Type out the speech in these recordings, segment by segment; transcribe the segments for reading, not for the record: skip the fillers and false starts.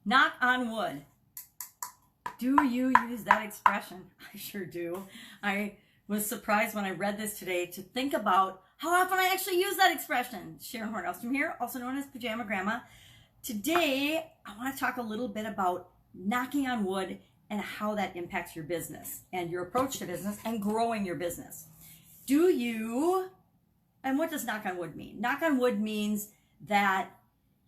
Knock on wood. Do you use that expression? I sure do. I was surprised when I read this today to think about how often I actually use that expression. Sharon Horne-Ellstrom here, also known as Pajama Grandma. Today, I want to talk a little bit about knocking on wood and how that impacts your business and your approach to business and growing your business. Do you, and what does knock on wood mean? Knock on wood means that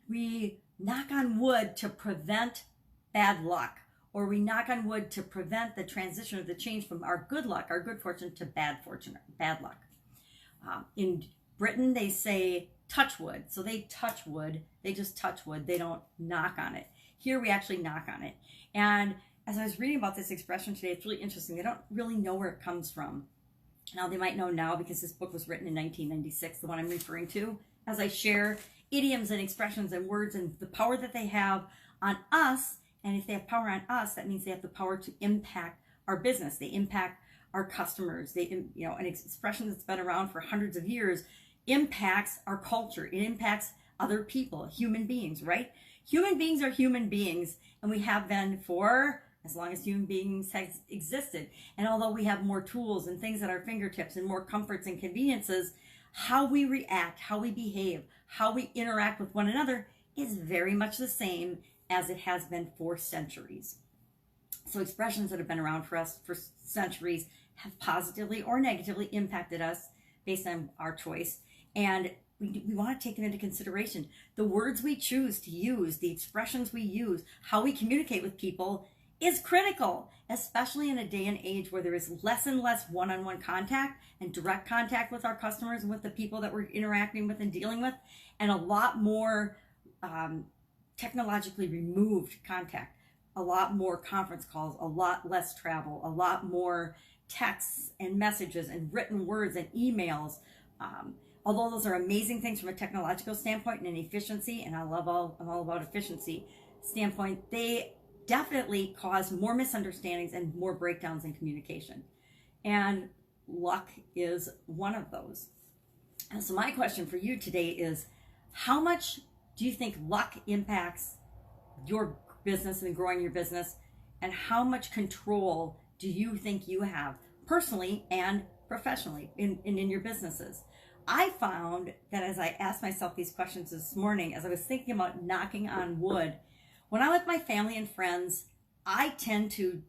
we knock on wood to prevent bad luck, or we knock on wood to prevent the transition or the change from our good luck, our good fortune, to bad fortune, bad luck. In Britain, they say touch wood. So they touch wood. They just touch wood. They don't knock on it. Here we actually knock on it. And as I was reading about this expression today, it's really interesting. They don't really know where it comes from. Now they might know now because this book was written in 1996, the one I'm referring to, as I share idioms and expressions and words and the power that they have on us. And if they have power on us, that means they have the power to impact our business. They impact our customers. An expression that's been around for hundreds of years impacts our culture. It impacts other people, human beings, right? Human beings are human beings, and we have been for as long as human beings have existed. And although we have more tools and things at our fingertips and more comforts and conveniences, how we react, how we behave, how we interact with one another is very much the same as it has been for centuries. So expressions that have been around for us for centuries have positively or negatively impacted us based on our choice. And we want to take them into consideration. The words we choose to use, the expressions we use, how we communicate with people is critical, especially in a day and age where there is less and less one-on-one contact and direct contact with our customers and with the people that we're interacting with and dealing with, and a lot more technologically removed contact, a lot more conference calls, a lot less travel, a lot more texts and messages and written words and emails. Although those are amazing things from a technological standpoint and an efficiency, and I'm all about efficiency standpoint, they definitely cause more misunderstandings and more breakdowns in communication. And luck is one of those. And so my question for you today is, how much do you think luck impacts your business and growing your business? And how much control do you think you have personally and professionally in your businesses? I found that as I asked myself these questions this morning, as I was thinking about knocking on wood, when I'm with my family and friends, I tend to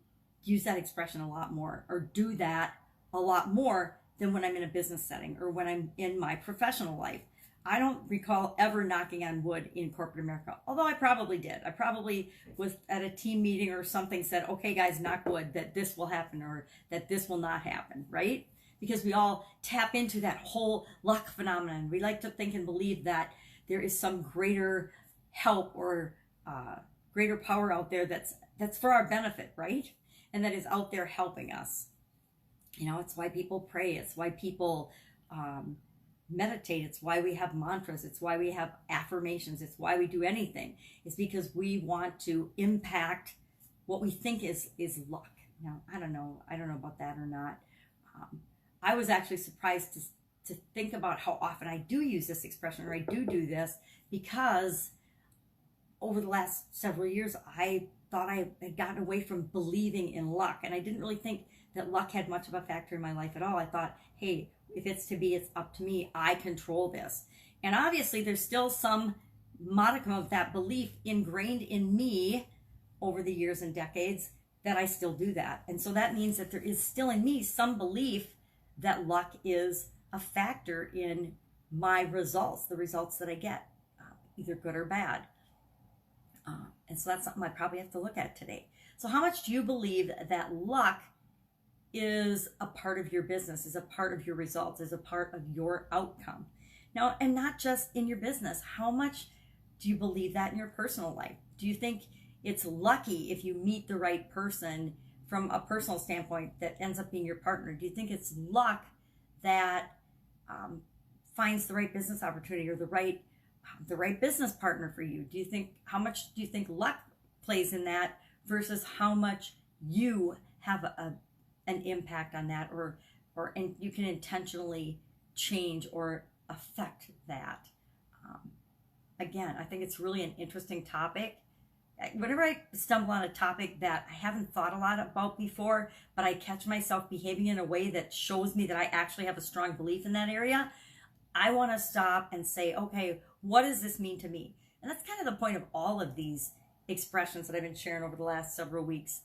use that expression a lot more, or do that a lot more than when I'm in a business setting or when I'm in my professional life. I don't recall ever knocking on wood in corporate America, although I probably did. I probably was at a team meeting or something, said, okay, guys, knock wood that this will happen or that this will not happen, right? Because we all tap into that whole luck phenomenon. We like to think and believe that there is some greater help or greater power out there that's for our benefit, right? And that is out there helping us. It's why people pray. It's why people meditate. It's why we have mantras. It's why we have affirmations. It's why we do anything. It's because we want to impact what we think is luck. Now, I don't know about that or not. I was actually surprised to think about how often I do use this expression, or I do this, because over the last several years, I thought I had gotten away from believing in luck, and I didn't really think that luck had much of a factor in my life at all. I thought, hey, if it's to be, it's up to me. I control this. And obviously, there's still some modicum of that belief ingrained in me over the years and decades that I still do that. And so that means that there is still in me some belief that luck is a factor in my results, the results that I get, either good or bad. And so that's something I probably have to look at today. So how much do you believe that luck is a part of your business, is a part of your results, is a part of your outcome? Now, and not just in your business, how much do you believe that in your personal life? Do you think it's lucky if you meet the right person from a personal standpoint that ends up being your partner? Do you think it's luck that finds the right business opportunity or the right business partner for you? How much do you think luck plays in that versus how much you have an impact on that, or and you can intentionally change or affect that? Again, I think it's really an interesting topic. whenever I stumble on a topic that I haven't thought a lot about before, but I catch myself behaving in a way that shows me that I actually have a strong belief in that area, I want to stop and say, okay, what does this mean to me? And that's kind of the point of all of these expressions that I've been sharing over the last several weeks.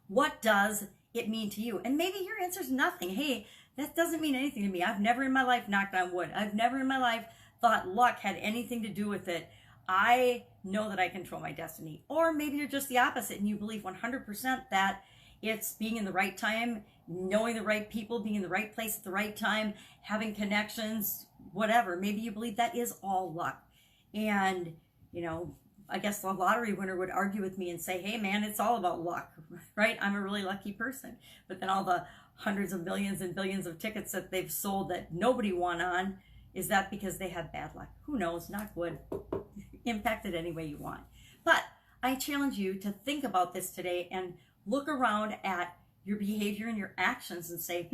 What does it mean to you? And maybe your answer is nothing. Hey, that doesn't mean anything to me. I've never in my life knocked on wood. I've never in my life thought luck had anything to do with it. I know that I control my destiny. Or maybe you're just the opposite and you believe 100% that it's being in the right time, knowing the right people, being in the right place at the right time, having connections, whatever. Maybe you believe that is all luck. And, you know, I guess the lottery winner would argue with me and say, hey man, it's all about luck, right? I'm a really lucky person. But then all the hundreds of millions and billions of tickets that they've sold that nobody won on, is that because they had bad luck? Who knows? Knock wood. Impact it any way you want. But I challenge you to think about this today and look around at your behavior and your actions and say,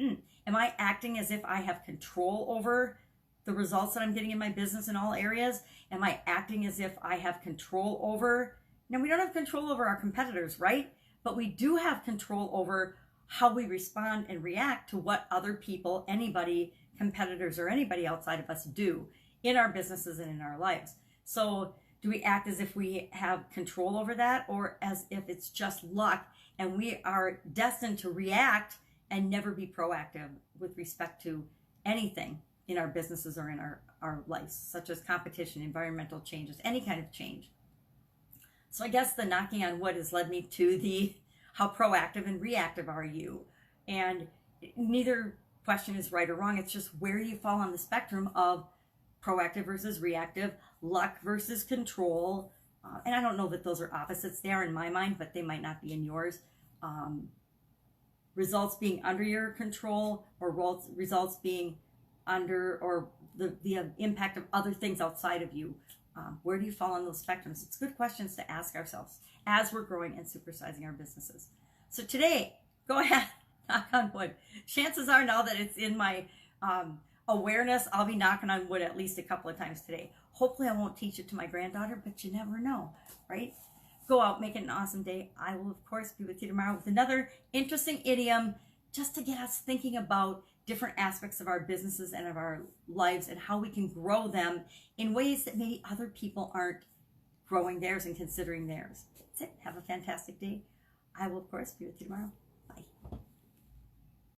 am I acting as if I have control over the results that I'm getting in my business in all areas? Am I acting as if I have control over? Now, we don't have control over our competitors, right? But we do have control over how we respond and react to what other people, anybody, competitors, or anybody outside of us do in our businesses and in our lives. So do we act as if we have control over that, or as if it's just luck and we are destined to react and never be proactive with respect to anything in our businesses or in our lives, such as competition, environmental changes, any kind of change? So I guess the knocking on wood has led me to the how proactive and reactive are you? And neither question is right or wrong. It's just where you fall on the spectrum of proactive versus reactive, luck versus control. And I don't know that those are opposites. They are in my mind, but they might not be in yours. Results being under your control, or results being under, or the impact of other things outside of you. Where do you fall on those spectrums? It's good questions to ask ourselves as we're growing and supersizing our businesses. So today, go ahead, knock on wood. Chances are, now that it's in my awareness, I'll be knocking on wood at least a couple of times today. Hopefully I won't teach it to my granddaughter, but you never know, right? Go out, make it an awesome day. I will, of course, be with you tomorrow with another interesting idiom just to get us thinking about different aspects of our businesses and of our lives and how we can grow them in ways that maybe other people aren't growing theirs and considering theirs. That's it. Have a fantastic day. I will, of course, be with you tomorrow. Bye.